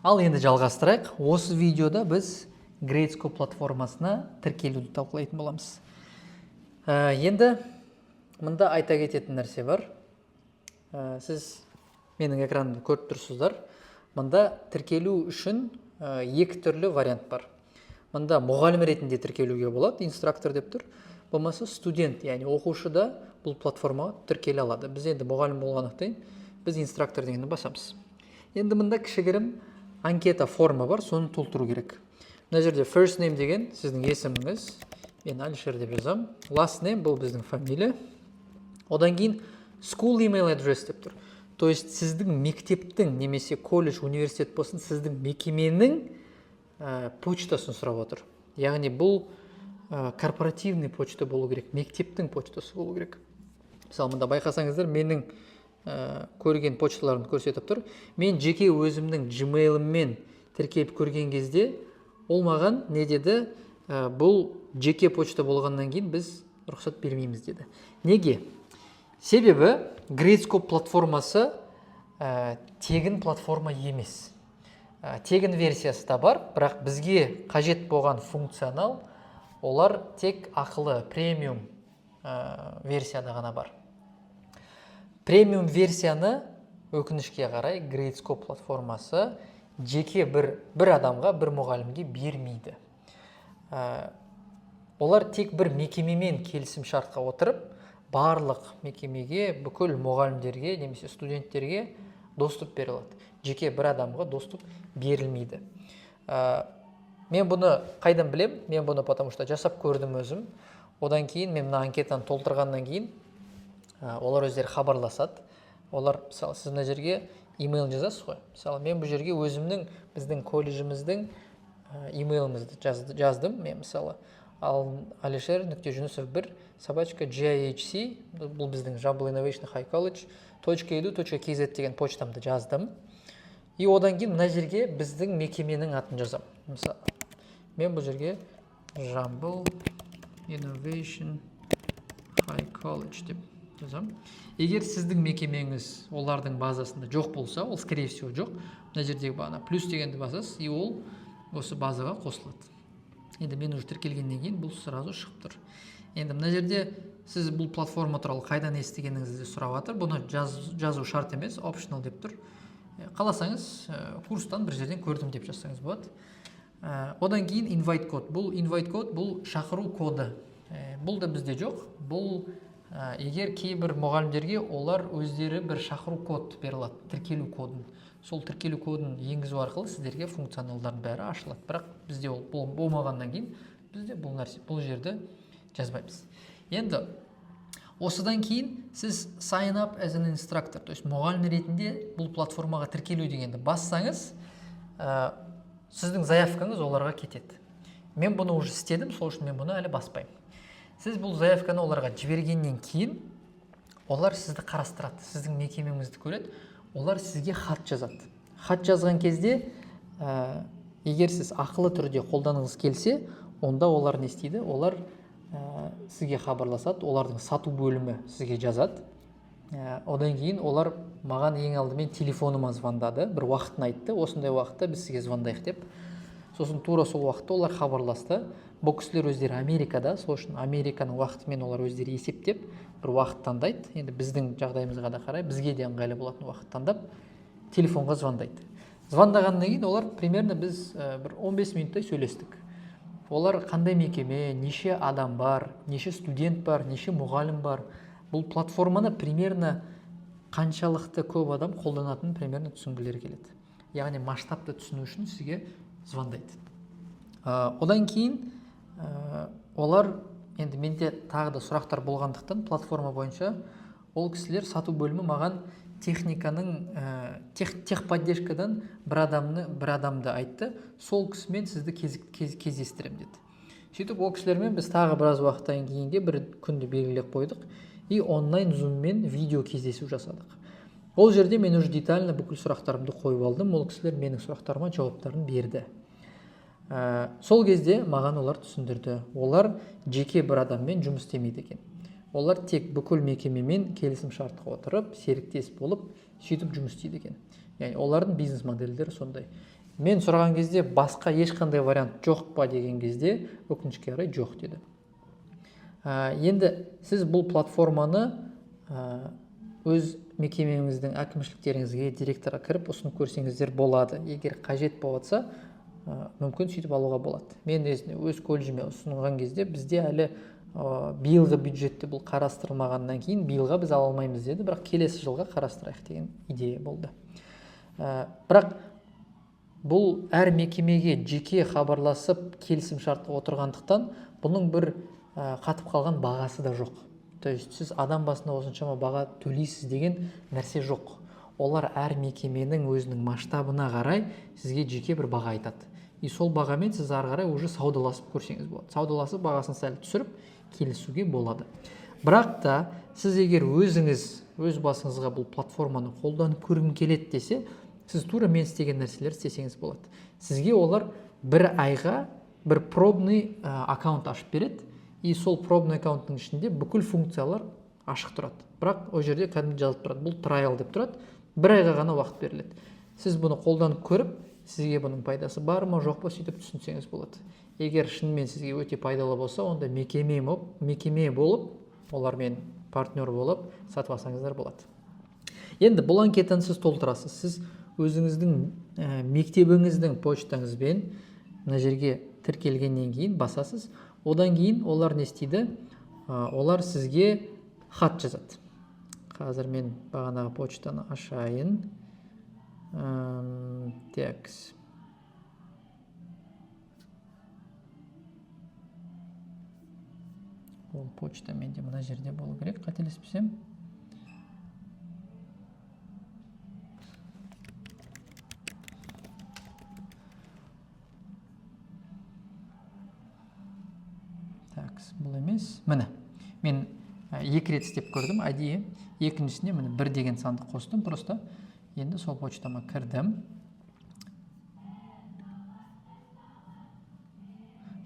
Ал енді жалғастырайық. Осы видеода біз Gradescope платформасына тіркелуді талқылайтын боламыз. Енді мында айта кететін нәрсе бар. Сіз менің экранымды көріп тұрсыздар. Мында тіркелу үшін екі түрлі вариант бар. Мында мұғалім ретінде тіркелуге болады, инструктор деп тұр. Болмаса студент, яғни оқушы да бұл платформаға тіркеле алады. Біз енді мұғалім болғандықтан біз инструктор дегенді басамыз. Енді мында кішігірім анкета форма бар, соны толтыру керек. Мына жерде first name деген сіздің есіміңіз, мен Алишер деп жазам. Last name бұл біздің фамилия. Одан кейін school email address деп тұр. То есть сіздің мектептің немесе колледж, университет болсын, сіздің мекеменің почтасын сұрап отыр. Яғни бұл корпоративный почта болу керек, мектептің почтасы болу керек. Мысалы, мында байқасаңыздар, менің көрген почталарымды көрсетіп тұр. Мен жеке өзімнің Gmail'іммен тіркеліп көрген кезде ол маған не деді? Бұл жеке почта болғаннан кейін біз рұқсат бермейміз деді. Неге? Себебі Gradescope платформасы тегін платформа емес. Тегін версиясы да бар, бірақ бізге қажет болған функционал олар тек ақылы премиум версияда ғана бар. Премиум версияны өкінішке қарай Gradescope платформасы жеке бір адамға, бір мұғалімге бермейді. Олар тек бір мекемемен келісім шартқа отырып, барлық мекемеге, бүкіл мұғалімдерге немесе студенттерге доступ бере алады. Жеке бір адамға доступ берілмейді. Мен бұны қайдан білем? Мен бұны потому что жасап көрдім өзім. Одан кейін мен мына анкетаны толтырғаннан кейін олар өздері хабарласады. Олар, мысалы, сіз мына жерге имейл жазасыз ғой. Мысалы, мен бұл жерге өзімнің, біздің колледжіміздің имейлімізді жаздым. Мен, мысалы, alisher.junusov1@gihc, бұл біздің Jambal Innovation High College .edu.kz деген почтамды жаздым. И одан кейін мына жерге біздің мекеменің атын жазам. Мысалы, мен бұл жерге Jambal Innovation High College деп жазам. Егер сіздің мекемеңіз олардың базасында жоқ болса, ол скорее всего жоқ. Мына жердегі бағана плюс дегенді басасыз, и ол осы базаға қосылады. Енді мен уже тіркелгеннен кейін бұл сразу шығып тұр. Енді мына жерде сіз бұл платформа туралы қайдан естігеніңізді сұрап жатыр. Бұны жазу шарт емес, optional деп тұр. Қаласаңыз, курстан бір жерден көрдім деп жазсаңыз болады. Одан кейін invite код. Бұл invite код, бұл шақыру коды. Бұл да бізде жоқ. Бұл егер кейбір мұғалімдерге олар өздері бір шақыру код беріледі, тіркелу кодын. Сол тіркелу кодын енгізу арқылы сіздерге функционалдардың бәрі ашылады. Бірақ бізде ол болмағаннан кейін бізде бұл жерді жазбаймыз. Енді осыдан кейін сіз sign up as an instructor, то есть мұғалім ретінде бұл платформаға тіркелу дегенді бассаңыз, сіздің заявкаңыз оларға кетеді. Мен бұны уже істедім, сол үшін мен бұны әлі баспаймын. Сіз бұл заявканы оларға жібергеннен кейін олар сізді қарастырады, сіздің мекемеңізді көреді, олар сізге хат жазады. Хат жазған кезде, егер сіз ақылы түрде қолданыңыз келсе, онда олар не істейді? Олар сізге хабарласады, олардың сату бөлімі сізге жазады. Одан кейін олар маған ең алдымен телефоныма звондады, бір уақытын айтты, осындай уақытта біз сізге звондайық деп. Сосын тура сол уақытта олар хабарласты. Бұл кісілер өздері Америкада, сол үшін Американың уақытымен олар өздері есептеп бір уақыт таңдайды. Енді біздің жағдайымызға да қарай, бізге де ыңғайлы болатын уақыт таңдап телефонға звондайды. Звондағаннан кейін олар примерно біз бір 15 минуттай сөйлестік. Олар қандай мекеме, неше адам бар, неше студент бар, неше мұғалім бар. Бұл платформаны примерно қаншалықты көп адам қолданатынын примерно түсінгілері келеді. Яғни масштабты түсіну үшін сізге звондайды. Одан кейін олар, енді менде тағы да сұрақтар болғандықтан платформа бойынша ол кісілер сату бөлімі маған техниканың техподдержкадан бір адамды айтты, сол кісімен сізді кездестірем деді. Сөйтіп ол кісілермен біз тағы біраз уақыттан кейінге бір күнді белгілеп қойдық и онлайн зуммен видео кездесу жасадық. Ол жерде мен уже детально бүкіл сұрақтарымды қойып алдым, ол кісілер менің сұрақтарыма жауаптарын берді. Сол кезде маған олар түсіндірді. Олар жеке бір адаммен жұмыс істемейді екен. Олар тек бүкіл мекемемен келісім шартқа отырып, серіктес болып, сөйтіп жұмыс істейді екен. Яғни олардың бизнес модельдері сондай. Мен сұраған кезде басқа ешқандай вариант жоқ па деген кезде өкінішке қарай жоқ деді. Енді сіз бұл платформаны өз мекемеңіздің әкімшіліктеріңізге, директорға кіріп ұсынып көрсеңіздер болады. Егер қажет болса, мүмкін сөйтіп алуға болады. Мен өз колледжіме ұсынған кезде бізде әлі биылғы бюджетте бұл қарастырылмағаннан кейін биылға біз ала алмаймыз деді, бірақ келесі жылға қарастырайық деген идея болды. Бірақ бұл әр мекемеге жеке хабарласып келісім шартқа отырғандықтан бұның бір қатып қалған бағасы да жоқ. То есть сіз адам басына осыншама баға төлейсіз деген нәрсе жоқ. Олар әр мекеменің өзінің масштабына қарай сізге жеке бір баға айтады. И сол бағамен сіз ары қарай уже саудаласып көрсеңіз болады. Саудаласып бағасын сәл түсіріп келісуге болады. Бірақ та сіз егер өз басыңызға бұл платформаны қолданып көргім келеді десе, сіз тура мен істеген нәрселер істесеңіз болады. Сізге олар бір айға бір пробный аккаунт ашып береді. И сол пробный аккаунттың ішінде бүкіл функциялар ашық тұрады. Бірақ ол жерде кәдімгі жазылып тұрады. Бұл трайл деп тұрады. Бір айға ғана уақыт беріледі. Сіз бұны қолданып көріп, сізге бұның пайдасы бар ма, жоқ па сөйтіп түсінсеңіз болады. Егер шынымен сізге өте пайдалы болса, онда мекеме болып, олармен партнер болып сатып алсаңыздар болады. Енді бұл анкетаны сіз толтырасыз. Сіз өзіңіздің мектебіңіздің почтаңызбен мына жерге тіркелгеннен кейін басасыз. Одан кейін олар не істейді? Олар сізге хат жазады. Қазір мен бағанағы почтаны ашайын. Текс. Ол почта менде мына жерде болу керек, қателеспесем. Бұл емес. Міне, мен 2 рет істеп көрдім, әдейі. Екіншісіне міне 1 деген санды қостым, просто. Енді сол почтама кірдім.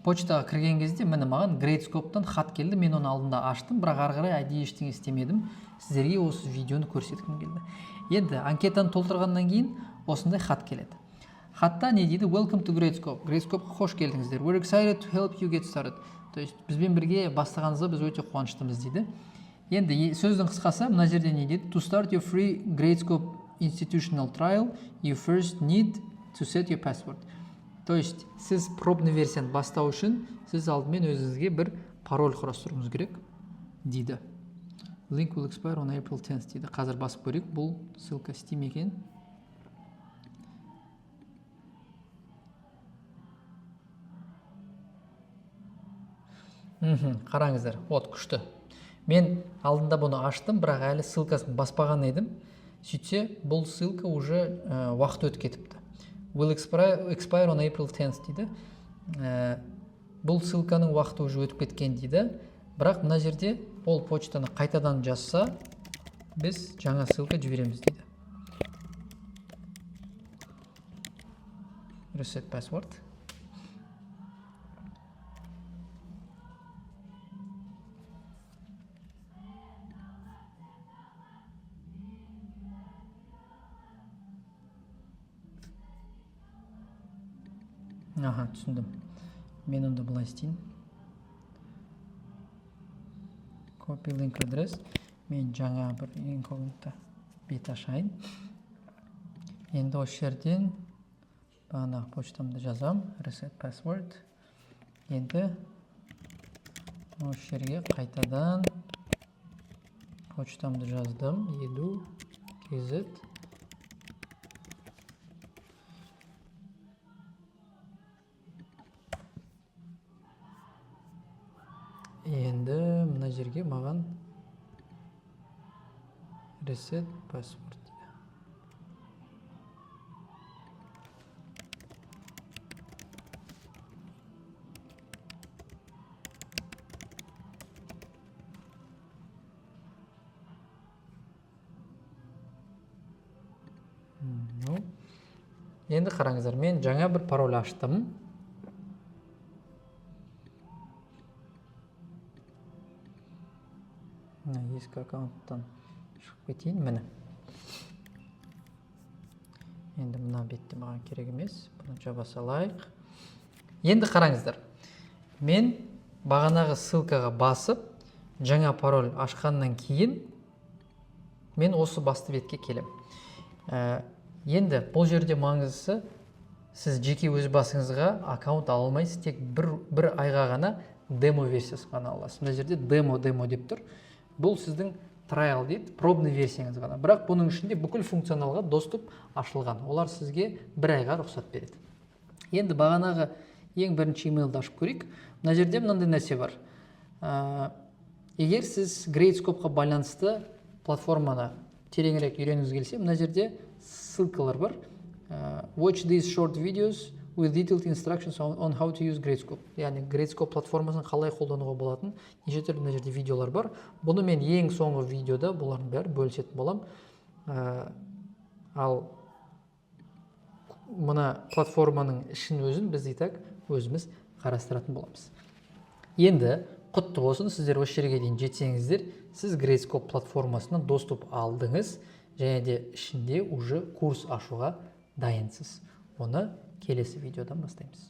Почтаға кірген кезде міне маған Gradescope-тан хат келді, мен оны алдында аштым, бірақ ары қарай әдейі ештеңе істемедім. Сіздерге осы видеоны көрсеткім келді. Енді анкетаны толтырғаннан кейін осындай хат келеді. Хатта не дейді? Welcome to Gradescope. Gradescope-ға қош келдіңіздер. We're excited to help you get started. То есть бізбен бірге бастағаныңызға біз өте қуаныштымыз дейді. Енді сөздің қысқасы мына жерде не дейді? To start your free Gradescope institutional trial, you first need to set your password. То есть сіз пробный версияны бастау үшін сіз алдымен өзіңізге бір пароль құрастыруыңыз керек дейді. Link will expire on April 10th дейді. Қазір басып көрейік. Бұл ссылка Steam екен. Қараңыздар, от күшті. Мен алдында бұны аштым, бірақ әлі ссылкасын баспаған едім. Сөйтсе, бұл ссылка уже уақыт өтіп кетіпті. Will expire on April 10th дейді. Бұл ссылканың уақыты уже өтіп кеткен дейді. Бірақ мына жерде ол почтаны қайтадан жазса, біз жаңа ссылка жібереміз дейді. Reset password. Түсіндім. Мен онда былай істейін. Copy link address. Мен жаңа бір инкогнито бет ашайын. Енді осы жерден бағанағы почтамды жазам. Reset password. Енді осы жерге қайтадан почтамды жаздым. Edu KZ. Енді мына жерге маған reset password дейді. Енді қараңыздар, мен жаңа бір пароль аштым. Ескі аккаунттан шығып кетейін, міне. Енді мына бетте маған керек емес. Бұны жаба салайық. Енді қараңыздар. Мен бағанағы ссылкаға басып, жаңа пароль ашқаннан кейін мен осы басты бетке келем. Енді бұл жерде маңыздысы, сіз жеке өз басыңызға аккаунт ала алмайсыз, тек бір айға ғана демо версиясы ғана аласыз. Мына жерде демо деп тұр. Бұл сіздің trial дейді, пробный версияңыз ғана. Бірақ бұның ішінде бүкіл функционалға доступ ашылған. Олар сізге бір айға рұқсат береді. Енді бағанағы ең бірінші имейлді ашып көрейік. Мына жерде мынандай нәрсе бар. Егер сіз Gradescope-ға байланысты платформаны тереңірек үйренгіңіз келсе, мына жерде ссылкалар бар. Watch these short videos with detailed instructions on how to use Gradescope. Яғни Gradescope платформасын қалай қолдануға болатын неше түрлі мына жерде видеолар бар. Бұны мен ең соңғы видеода бұлардың бәрін бөлісетін болам. Ал мына платформаның ішін өзін біз дейтак өзіміз қарастыратын боламыз. Енді құтты болсын, сіздер осы жерге дейін жетсеңіздер, сіз Gradescope платформасынан доступ алдыңыз, және де ішінде уже курс ашуға дайынсыз. Оны келесі видеодан бастаймыз.